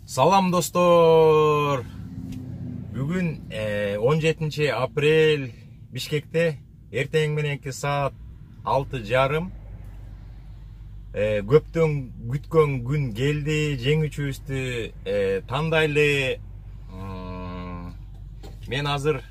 Салам достор. Бүгүн 17 апрель Бишкекте эртең мененки саат 6:30. Көптөн күткөн күн келди. Жеңүүчүбүздү тандайлы. Мен азыр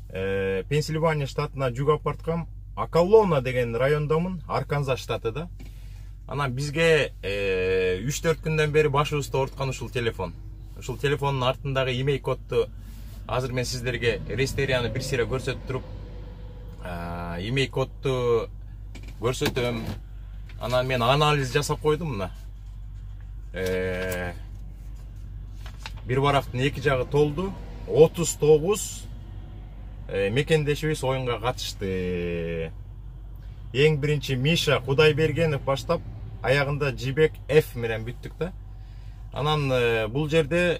Пенсильвания штатына жүк алып барткам. Акалона деген райондомун, Арканзас штатыда. Анан бизге 3-4 күндөн бери башыбызды ооруткан ушул телефон. Ушул телефондун артындагы имей кодду азыр мен сиздерге рестерияны бир сыйра көрсөтүп туруп, имей кодду көрсөтөм. Анан мен анализ жасап койдум мына. Бир барактын эки жагы толду. 39 мекендешибиз оюнга катышты. Эң биринчи Миша Кудайбергенов баштап, аягында Жибек F менен бүттүк да. Анан бул жерде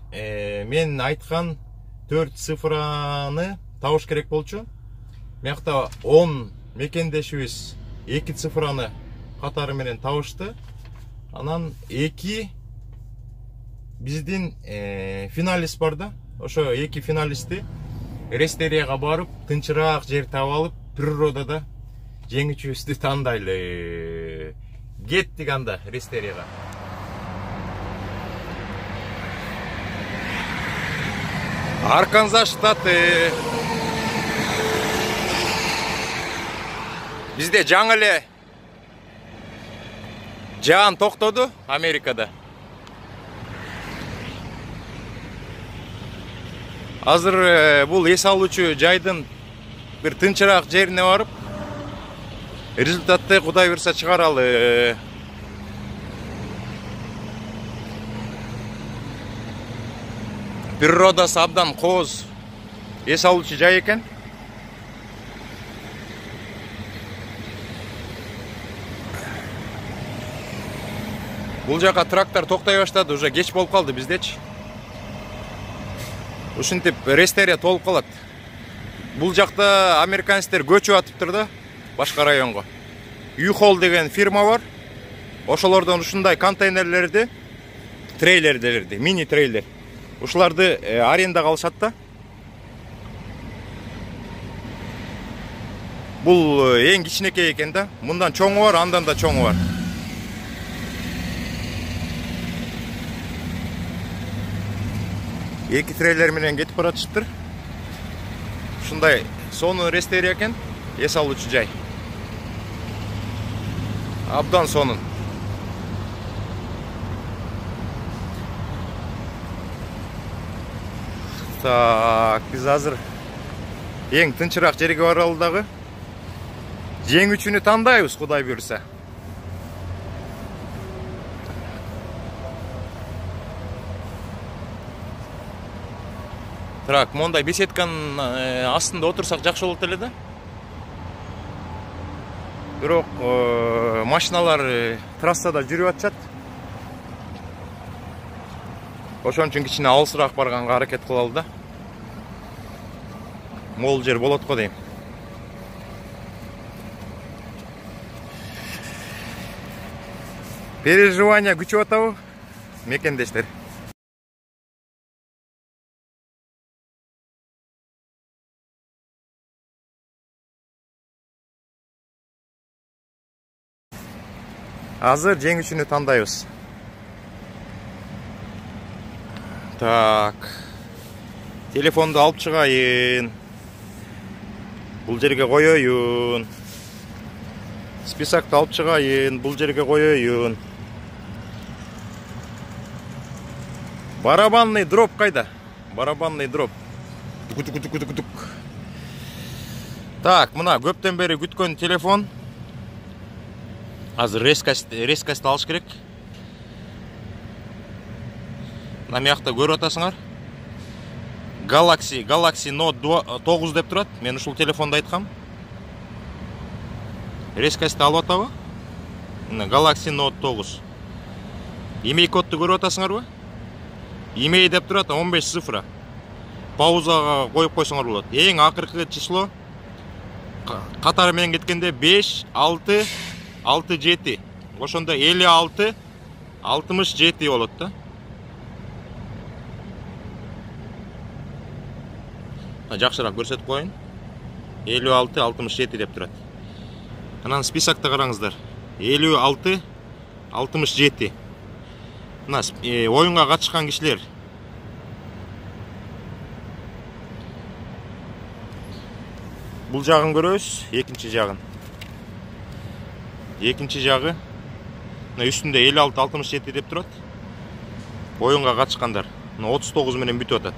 мен айткан 4 цифраны табыш керек болчу. Мыякта 10 мекендешибиз 2 цифраны катары менен табышты. Анан 2 биздин финалист бар да. Ошо 2 финалистти рестерияга барып, тынчыраак жер таап алып, природада жеңүүчүбүздү тандайлы. Кеттик анда рестерияга. Арканзас штаты. Бизде жаңы эле жаан токтоду Америкада. Азыр бул эс алуучу жайдын бир тынчыраак жерине барып, результатты Кудай буйрса чыгаралы. Природасы абдан кооз, эс алуучу жай экен. Бул жака трактор токтой баштады, уже кеч болуп калды биздечи. Ушинтип рестерия толуп калат. Бул жакта американецтер көчүп атыптыр да, башка районго. U-Haul деген фирма бар. Ошолордон ушундай контейнерлерди, трейлерлерди, мини трейлер. Ушуларды арендага алышат да. Бул эң кичинекей экен да. Мындан чоңу бар, андан да чоңу бар. Эки трейлер менен кетип баратышыптыр. Ушундай сонун рестерия экен, эс алуучу жай. Абдан сонун. Так, биз азыр эң тынчыраак жерге баралы дагы. Жеңүүчүнү тандайбыз, Кудай буйрса. Так, мондай беседканын астында отурсак жакшы болот эле да. Бирок машиналар трассада жүрүп атышат. Ошон үчүн кичине алысыраак барганга аракет кылалы да. Мол жер болот го дейм. Переживания күчөп атабы, мекендештер? Азыр жеңүүчүнү тандайбыз. Так. Телефонду алып чыгайын. Бул жерге коёюн. Списокты алып чыгайын, бул жерге коёюн. Барабанный дроп кайда? Барабанный дроп. Так, мына көптөн бери күткөн телефон. Азыр резкость алыш керек. Мына мыякта көрүп атасыңар. Galaxy Note 9 деп турат. Мен ушул телефонду айткам. Резкость алып атабы? Мына Galaxy Note 9. Имей кодду көрүп атасыңарбы? Имей деп турат 15 цифра. Паузага коюп койсоңор болот. Эң акыркы число катары менен кеткенде 5, 6, 6, 7. Ошондо 56, 67 болот да. жакшыраак көрсөтүп коеюн. 56-67 деп турат. Анан списокто караңыздар. 56-67. Мына оюнга катышкан кишилер. Бул жагын көрөбүз, экинчи жагын. Экинчи жагы мына үстүндө 56-67 деп турат. Оюнга катышкандар. Мына 39 менен бүтүп атат.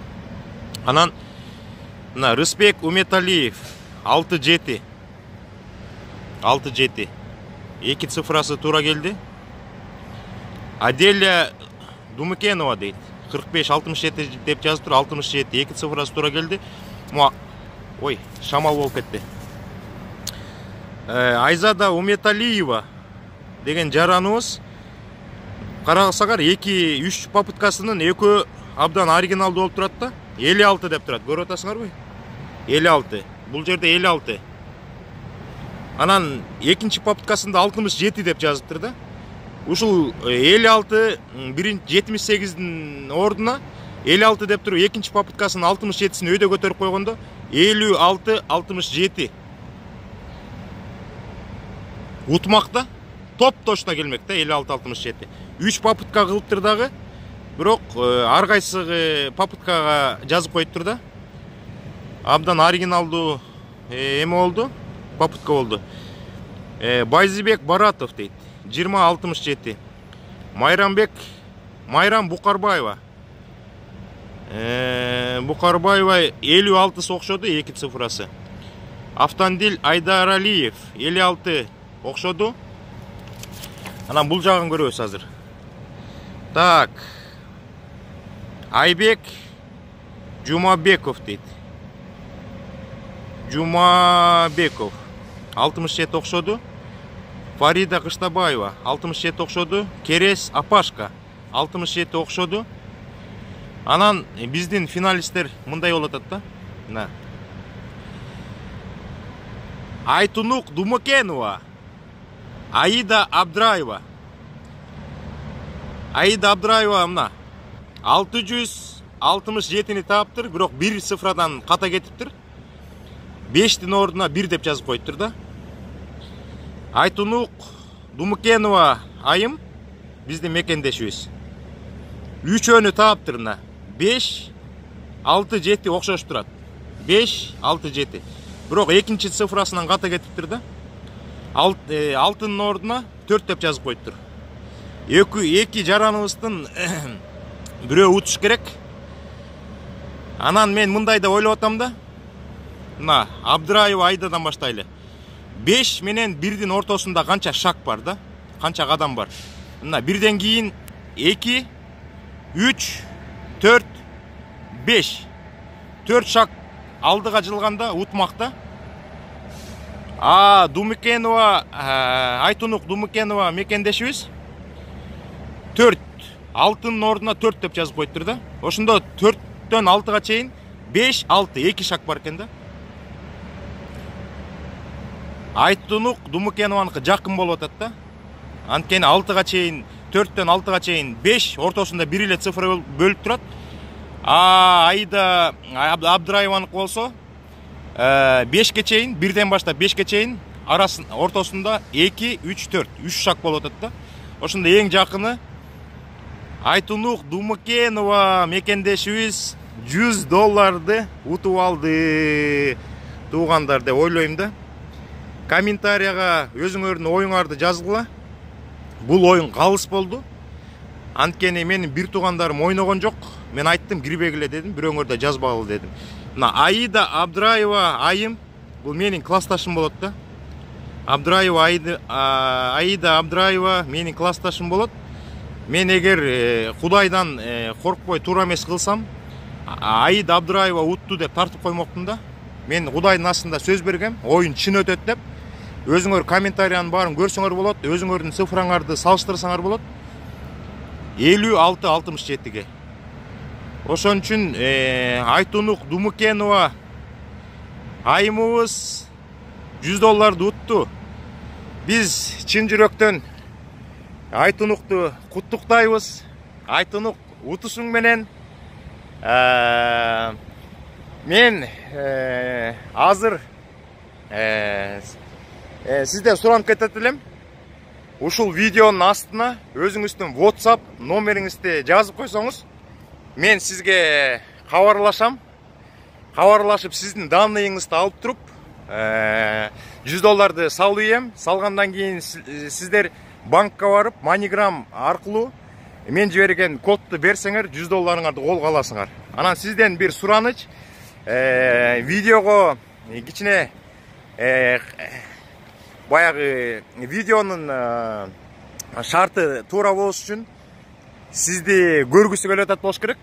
Анан мына Рысбек Уметалиев 6-7. 6-7. 2 цифрасы туура келди. Аделя Думыкенова дейт. 45-67 деп жазып тур, 67. 2 цифрасы туура келди. Ой, шамал болуп кетти. Айзада Уметалиева деген жараныбыз. Карасаңар 2-3 попыткасынын экөө абдан оригиналдуу болуп турат да. 56 деп турат. Көрүп атасыңарбы? 56. Бул жерде 56. Анан экинчи попыткасында 67 деп жазыптыр да. Ушул 56 78-дин ордуна 56 деп туруп экинчи попыткасынын 67-син өйдө көтөрүп койгондо 56-67. Утмакта топ-точно келмек да 56-67. 3 попытка кылыптыр дагы. Бирок ар кайсы попыткага жазып коюптур да. Абдан оригиналдуу эме болду, попытка болду. Байзыбек Баратов дейт. 20-67. Майрам Букарбаева. Букарбаева 56 окшоду, 2 цифрасы. Автандил Айдаралиев 56 окшоду. Анан бул жагын көрөбүз азыр. Так. Айбек Жумабеков дейт. Жумабеков 67 окшоду. Фарида Кыштабаева 67 окшоду. Керес Апашка 67 окшоду. Анан биздин финалисттер мындай болуп атат да. Мына. Айтунук Думыкенова, Аида Абдраева. Аида Абдраева мына 667-ни таптыр, бирок 1 цифрадан ката кетиптир. 5-тин ордуна 1 деп жазып коюптур да. Айтунук Думыкенова айым биздин мекендешибиз. Үчөөнү таптыр мына. 5-6-7 окшош турат. 5-6-7. Бирок экинчи цифрасынан ката кетиптир да. 6-нын ордуна 4 деп жазып коюптур. Эки жараныбыздын бирөө утуш керек. Анан мен мындай да ойлоп атам да. Мына Абдраева Айдадан баштайлы. 5 менен 1-дин ортосунда канча шаг бар да? Канча кадам бар? Мына 1ден кийин 2, 3, 4, 5. 4 шаг алдыга жылганда утмакта. Думыкенова, Айтунук Думыкенова мекендешибиз. 4. 6-нын ордуна 4 деп жазып коюптур да. Ошондо 4-төн 6-га чейин 5, 6, 2 шаг бар экен да. Айтунук Думыкенованыкы жакын болуп атат да. Анткени 6-га чейин, 4-төн 6-га чейин 5, ортосунда 1 эле цифра бөлүп турат. Аида Абдраеваныкы болсо 5ке чейин, 1ден баштап 5ке чейин ортосунда 2, 3, 4, 3 шаг болуп атат да. Ошондо эң жакыны Айтунук Думыкенова мекендешибиз $100 утуп алды. Туугандар деп ойлойм да. Комментарияга өзүңөрдүн оюңарды жазгыла. Бул оюн калыс болду. Анткени менин бир туугандарым ойногон жок. Мен айттым кирбегиле дедим, бирөөңөр да жазбагыла дедим. Мына Аида Абдраева айым, бул менин классташым болот да. Аида Абдраева менин классташым болот. Мен эгер Кудайдан коркпой туура эмес кылсам, Аида Абдраева утту деп тартып коймокмун да. Мен Кудайдын астында сөз бергем, оюн чын өтөт деп. Өзүңөр комментариянын баарын көрсөңөр болот, өзүңөрдүн цифраңарды салыштырсаңар болот. 56-67-ге. Ошон үчүн Айтунук Думыкенова айымыбыз $100 утту. Биз чын жүрөктөн Айтунукту куттуктайбыз. Айтунук утушуң менен мен азыр сизден суранып кетет элем. Ушул видеонун астына өзүңүздүн WhatsApp номериңизди жазып койсоңуз, мен сизге кабарлашам. Кабарлашып сиздин данныйыңызды алып туруп, $100 салып ем. Салгандан кийин сиздер банкка барып, MoneyGram аркылуу мен жиберген кодду берсеңер, $100 колго аласыңар. Анан сизден бир сураныч, видеого кичине баягы видеонун шарты туура болуш үчүн сизди көргүсү келип атат болуш керек.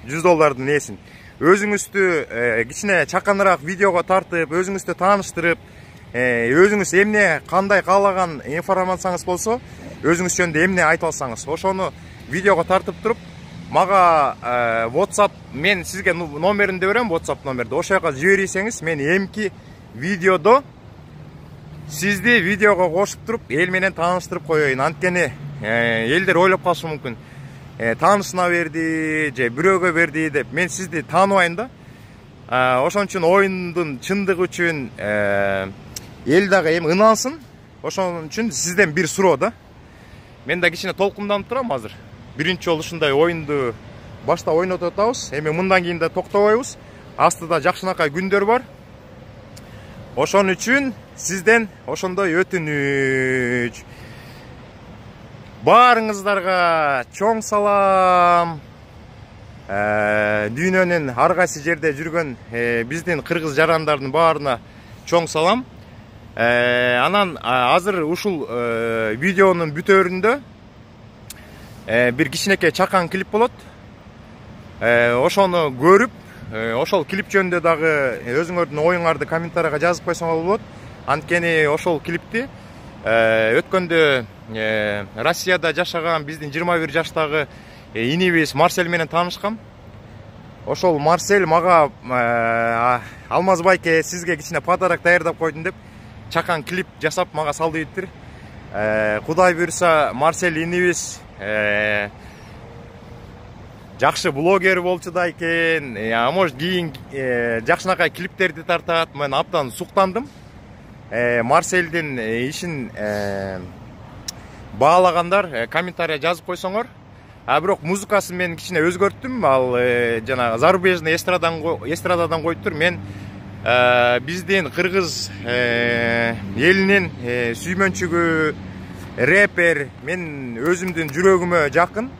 $100 несин. Өзүңүздү кичине чаканыраак видеого тартып, өзүңүздү тааныштырып, өзүңүз эмне кандай каалаган информацияңыз болсо, өзүңүз жөнүндө эмне айта алсаңыз, ошону видеого тартып туруп, мага WhatsApp, мен сизге номеринди берем, WhatsApp номерди. Ошол жака жиберсеңиз, мен эмки видеодо сизди видеого кошуп туруп, эл менен тааныштырып коеюн. Анткени элдер ойлоп калышы мүмкүн. Таанышына берди, же бирөөгө берди деп. Мен сизди тааныбайм да. Ошон үчүн оюндун чындыгы үчүн эл дагы эми ынансын. Ошон үчүн сизден бир суроо да. Мен да кичине толкунданып турам азыр. Биринчи жолу ушундай оюнду башта ойнотуп атабыз. Эми мындан кийин да токтобойбуз. Астыда жакшынакай күндөр бар. Ошон үчүн сизден ошондой өтүнүч. Баарыңыздарга чоң салам. Дүйнөнүн ар кайсы жерде жүргөн биздин кыргыз жарандардын баарына чоң салам. Анан азыр ушул видеонун бүтөөрүндө бир кичинекей чакан клип болот. Ошону көрүп, ошол клип жөнүндө дагы өзүңөрдүн оюңарды комментарийга жазып койсоңор болот. Анткени ошол клипти өткөндө Россияда жашаган биздин 21 жаштагы инибиз Марсель менен таанышкам. Ошол Марсель мага Алмаз байке, сизге кичине подарок даярдап койдум деп чакан клип жасап мага салды дейттир. Кудай буйрса Марсель инибиз жакшы блогер болчу да экен. Может кийин жакшынакай клиптерди тартат. Мен абдан суктандым. Марсельдин ишин баалагандар комментария жазып койсоңор. Бирок музыкасын мен кичине өзгөрттүм. Ал жана зарубежный эстрададан коюптур. Мен биздин кыргыз элинин сүймөнчүгү рэпер, мен өзүмдүн жүрөгүмө жакын.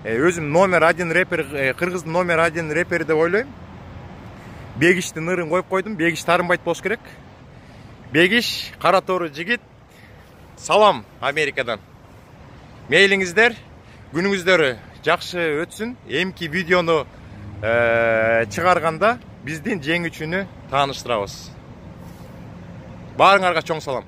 Өзүм номер 1 рэпер, кыргыздын номер 1 рэпери деп ойлойм. Бегиштин ырын коюп койдум. Бегиш Тарымбайт болуш керек. Бегиш, кара тору жигит. Салам Америкадан. Мейлиңиздер, күнүңүздөр жакшы өтсүн. Эмки видеону чыгарганда биздин жеңүүчүнү тааныштырабыз. Баарыңарга чоң салам.